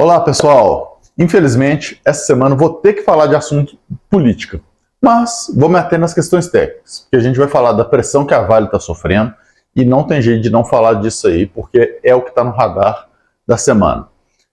Olá, pessoal! Infelizmente, essa semana eu vou ter que falar de assunto política, mas vou me ater nas questões técnicas, porque a gente vai falar da pressão que a Vale está sofrendo e não tem jeito de não falar disso aí, porque é o que está no radar da semana.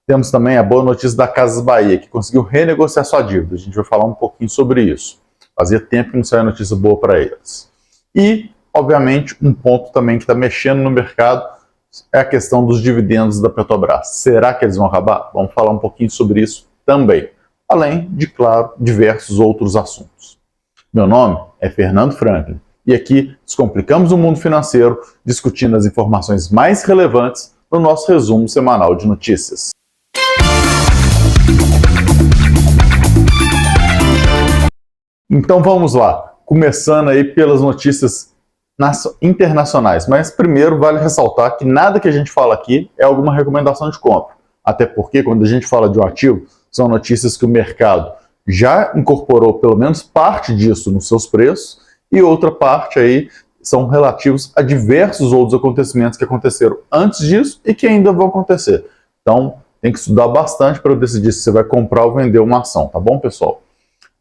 Temos também a boa notícia da Casas Bahia, que conseguiu renegociar sua dívida. A gente vai falar um pouquinho sobre isso. Fazia tempo que não saía notícia boa para eles. E, obviamente, um ponto também que está mexendo no mercado é a questão dos dividendos da Petrobras. Será que eles vão acabar? Vamos falar um pouquinho sobre isso também. Além de, claro, diversos outros assuntos. Meu nome é Fernando Franklin e aqui descomplicamos o mundo financeiro discutindo as informações mais relevantes no nosso resumo semanal de notícias. Então vamos lá, começando aí pelas notícias internacionais, mas primeiro vale ressaltar que nada que a gente fala aqui é alguma recomendação de compra, até porque quando a gente fala de um ativo, são notícias que o mercado já incorporou pelo menos parte disso nos seus preços e outra parte aí são relativos a diversos outros acontecimentos que aconteceram antes disso e que ainda vão acontecer. Então tem que estudar bastante para decidir se você vai comprar ou vender uma ação, tá bom, pessoal?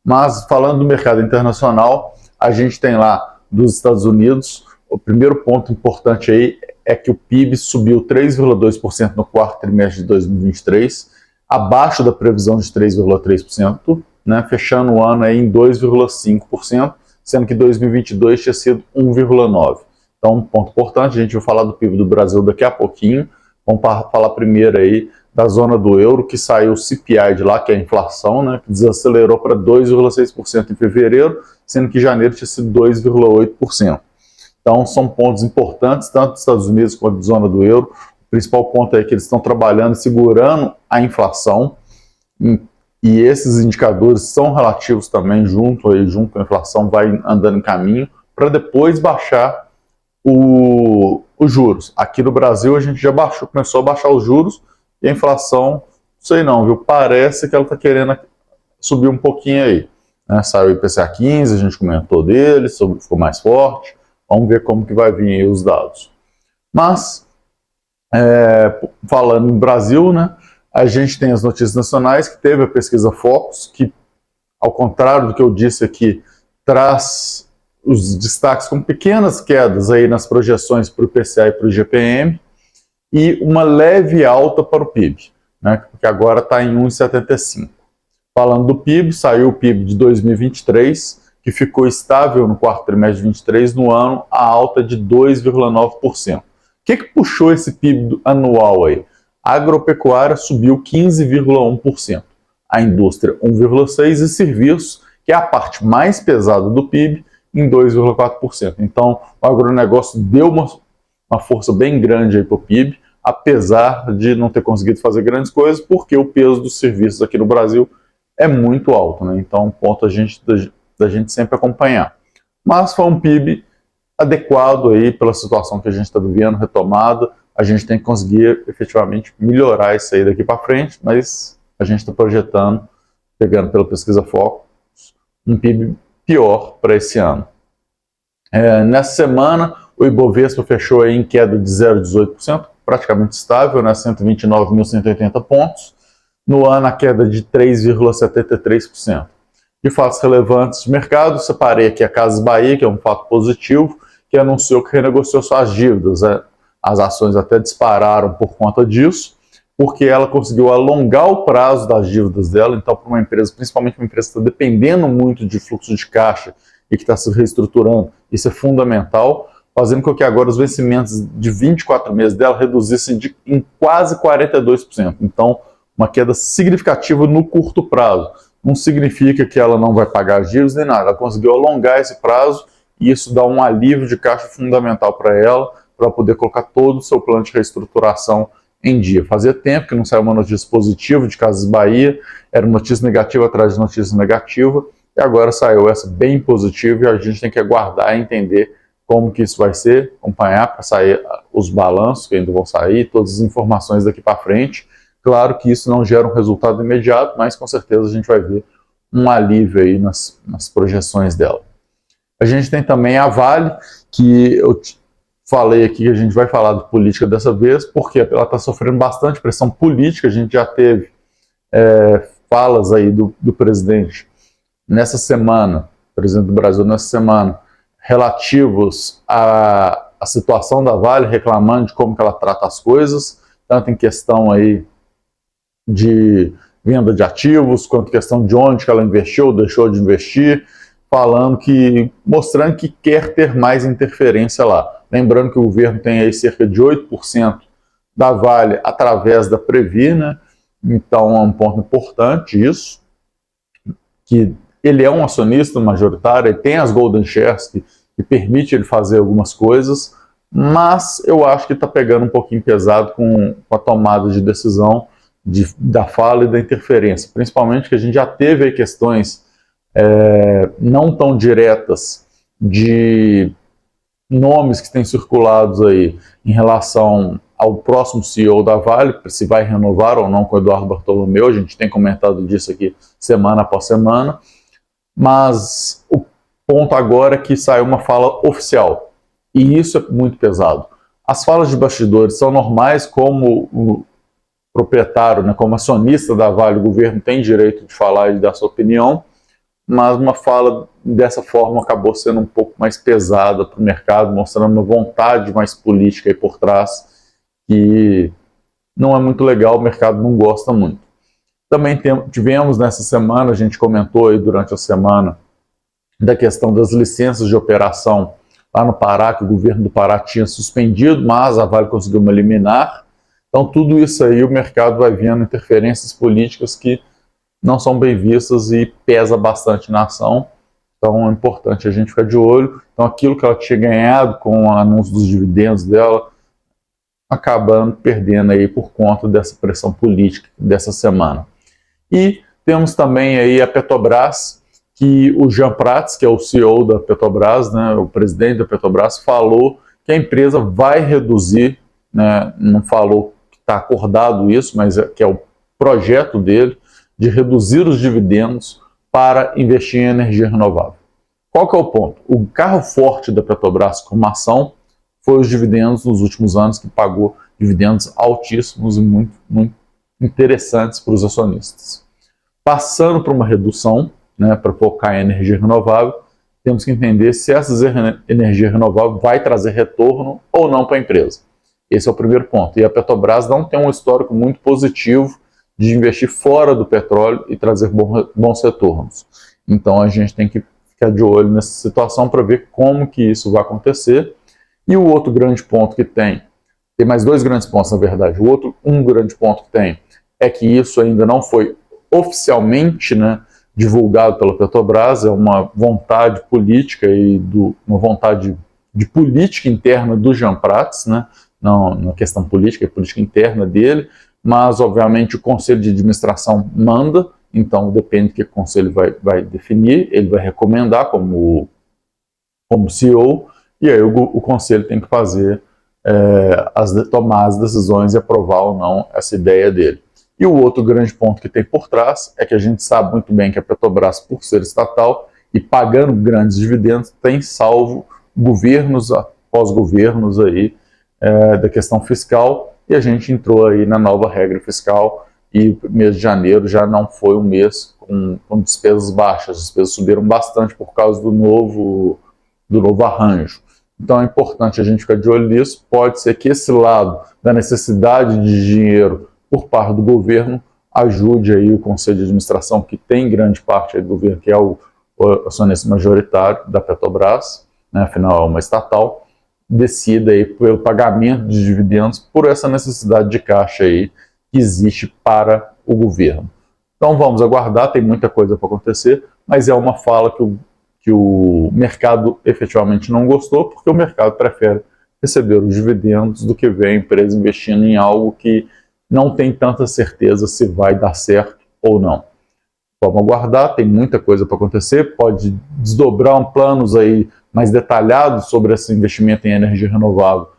Mas falando do mercado internacional, a gente tem lá dos Estados Unidos, o primeiro ponto importante aí é que o PIB subiu 3,2% no quarto trimestre de 2023, abaixo da previsão de 3,3%, né, fechando o ano aí em 2,5%, sendo que 2022 tinha sido 1,9%. Então, um ponto importante, a gente vai falar do PIB do Brasil daqui a pouquinho, vamos falar primeiro aí da zona do euro, que saiu o CPI de lá, que é a inflação, né, que desacelerou para 2,6% em fevereiro, sendo que em janeiro tinha sido 2,8%. Então, são pontos importantes, tanto dos Estados Unidos quanto da zona do euro. O principal ponto é que eles estão trabalhando, segurando a inflação, e esses indicadores são relativos também, junto com a inflação, vai andando em caminho, para depois baixar os juros. Aqui no Brasil, a gente já começou a baixar os juros, e a inflação, não sei não, viu? Parece que ela está querendo subir um pouquinho aí. Né? Saiu o IPCA 15, a gente comentou dele, ficou mais forte. Vamos ver como que vai vir aí os dados. Mas, falando em Brasil, né, a gente tem as notícias nacionais, que teve a pesquisa Focus, que, ao contrário do que eu disse aqui, traz os destaques com pequenas quedas aí nas projeções para o IPCA e para o IGPM, e uma leve alta para o PIB, né, que agora está em 1,75. Falando do PIB, saiu o PIB de 2023, que ficou estável no quarto trimestre de 2023, no ano, a alta de 2,9%. O que puxou esse PIB anual aí? A agropecuária subiu 15,1%, a indústria 1,6% e serviços, que é a parte mais pesada do PIB, em 2,4%. Então, o agronegócio deu uma força bem grande aí para o PIB, apesar de não ter conseguido fazer grandes coisas, porque o peso dos serviços aqui no Brasil é muito alto, né? Então, um ponto da gente sempre acompanhar. Mas foi um PIB adequado aí pela situação que a gente está vivendo, retomada. A gente tem que conseguir efetivamente melhorar isso aí daqui para frente, mas a gente está projetando, pegando pela pesquisa Focus, um PIB pior para esse ano. Nessa semana, o Ibovespa fechou aí em queda de 0,18%, praticamente estável, né, 129.180 pontos. No ano, a queda de 3,73%. De fatos relevantes de mercado, separei aqui a Casas Bahia, que é um fato positivo, que anunciou que renegociou suas dívidas. As ações até dispararam por conta disso, porque ela conseguiu alongar o prazo das dívidas dela. Então, para uma empresa, principalmente uma empresa que está dependendo muito de fluxo de caixa e que está se reestruturando, isso é fundamental, fazendo com que agora os vencimentos de 24 meses dela reduzissem em quase 42%. Então, uma queda significativa no curto prazo. Não significa que ela não vai pagar as dívidas nem nada. Ela conseguiu alongar esse prazo e isso dá um alívio de caixa fundamental para ela, para poder colocar todo o seu plano de reestruturação em dia. Fazia tempo que não saiu uma notícia positiva de Casas Bahia, era notícia negativa atrás de notícia negativa, e agora saiu essa bem positiva e a gente tem que aguardar e entender como que isso vai ser, acompanhar para sair os balanços que ainda vão sair, todas as informações daqui para frente. Claro que isso não gera um resultado imediato, mas com certeza a gente vai ver um alívio aí nas projeções dela. A gente tem também a Vale, que eu falei aqui que a gente vai falar de política dessa vez, porque ela está sofrendo bastante pressão política. A gente já teve falas aí do presidente nessa semana, presidente do Brasil nessa semana, relativos à situação da Vale, reclamando de como que ela trata as coisas, tanto em questão aí de venda de ativos, quanto questão de onde que ela investiu ou deixou de investir, mostrando que quer ter mais interferência lá. Lembrando que o governo tem aí cerca de 8% da Vale através da Previ, né? Então é um ponto importante isso, que ele é um acionista majoritário, ele tem as Golden Shares que permite ele fazer algumas coisas, mas eu acho que está pegando um pouquinho pesado com a tomada de decisão da fala e da interferência, principalmente que a gente já teve aí questões não tão diretas de nomes que têm circulado aí em relação ao próximo CEO da Vale, se vai renovar ou não com o Eduardo Bartolomeu. A gente tem comentado disso aqui semana após semana, mas o ponto agora é que saiu uma fala oficial, e isso é muito pesado. As falas de bastidores são normais, como o proprietário, né, como acionista da Vale, o governo tem direito de falar e de dar sua opinião, mas uma fala dessa forma acabou sendo um pouco mais pesada para o mercado, mostrando uma vontade mais política aí por trás, que não é muito legal, o mercado não gosta muito. Também tivemos nessa semana, a gente comentou aí durante a semana, da questão das licenças de operação lá no Pará, que o governo do Pará tinha suspendido, mas a Vale conseguiu uma liminar. Então tudo isso aí o mercado vai vendo interferências políticas que não são bem vistas e pesa bastante na ação. Então é importante a gente ficar de olho. Então aquilo que ela tinha ganhado com o anúncio dos dividendos dela, acabando perdendo aí por conta dessa pressão política dessa semana. E temos também aí a Petrobras, que o Jean Prats, que é o CEO da Petrobras, né, o presidente da Petrobras, falou que a empresa vai reduzir, né, não falou que está acordado isso, mas que é o projeto dele, de reduzir os dividendos para investir em energia renovável. Qual que é o ponto? O carro forte da Petrobras como ação foi os dividendos nos últimos anos, que pagou dividendos altíssimos e muito, muito interessantes para os acionistas. Passando por uma redução, né, para focar em energia renovável, temos que entender se essa energia renovável vai trazer retorno ou não para a empresa. Esse é o primeiro ponto. E a Petrobras não tem um histórico muito positivo de investir fora do petróleo e trazer bons retornos. Então a gente tem que ficar de olho nessa situação para ver como que isso vai acontecer. E o outro grande ponto que tem mais dois grandes pontos na verdade, um grande ponto que tem é que isso ainda não foi oficialmente, né, divulgado pela Petrobras, é uma vontade política e uma vontade de política interna do Jean Prats, né, não na questão política, é política interna dele, mas obviamente o conselho de administração manda, então depende do que o conselho vai definir, ele vai recomendar como CEO, e aí o conselho tem que fazer tomar as decisões e aprovar ou não essa ideia dele. E o outro grande ponto que tem por trás é que a gente sabe muito bem que a Petrobras, por ser estatal e pagando grandes dividendos, tem salvo governos após governos aí da questão fiscal, e a gente entrou aí na nova regra fiscal e o mês de janeiro já não foi um mês com despesas baixas, as despesas subiram bastante por causa do novo arranjo. Então é importante a gente ficar de olho nisso. Pode ser que esse lado da necessidade de dinheiro por parte do governo ajude aí o Conselho de Administração, que tem grande parte aí do governo, que é o acionista majoritário da Petrobras, né, afinal é uma estatal, decida aí pelo pagamento de dividendos por essa necessidade de caixa aí que existe para o governo. Então vamos aguardar, tem muita coisa para acontecer, mas é uma fala que o mercado efetivamente não gostou, porque o mercado prefere receber os dividendos do que ver a empresa investindo em algo que não tem tanta certeza se vai dar certo ou não. Vamos aguardar, tem muita coisa para acontecer, pode desdobrar planos aí mais detalhados sobre esse investimento em energia renovável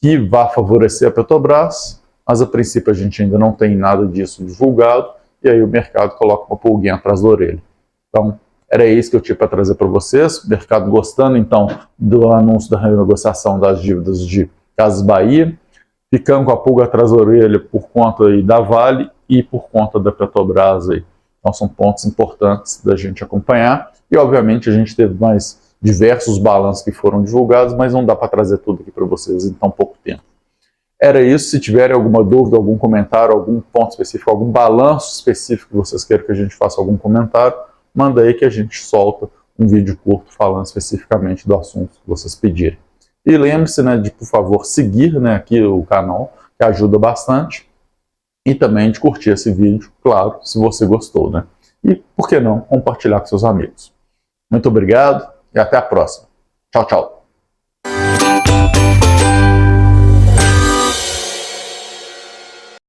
que vai favorecer a Petrobras, mas a princípio a gente ainda não tem nada disso divulgado, e aí o mercado coloca uma pulguinha atrás da orelha. Então, Era isso que eu tinha para trazer para vocês. Mercado gostando, então, do anúncio da renegociação das dívidas de Casas Bahia, ficando com a pulga atrás da orelha por conta aí da Vale e por conta da Petrobras aí. Então são pontos importantes da gente acompanhar. E obviamente a gente teve mais diversos balanços que foram divulgados, mas não dá para trazer tudo aqui para vocês em tão pouco tempo. Era isso. Se tiverem alguma dúvida, algum comentário, algum ponto específico, algum balanço específico que vocês queiram que a gente faça algum comentário, manda aí que a gente solta um vídeo curto falando especificamente do assunto que vocês pedirem. E lembre-se, né, de, por favor, seguir, né, aqui o canal, que ajuda bastante. E também de curtir esse vídeo, claro, se você gostou, né? E, por que não, compartilhar com seus amigos. Muito obrigado e até a próxima. Tchau, tchau.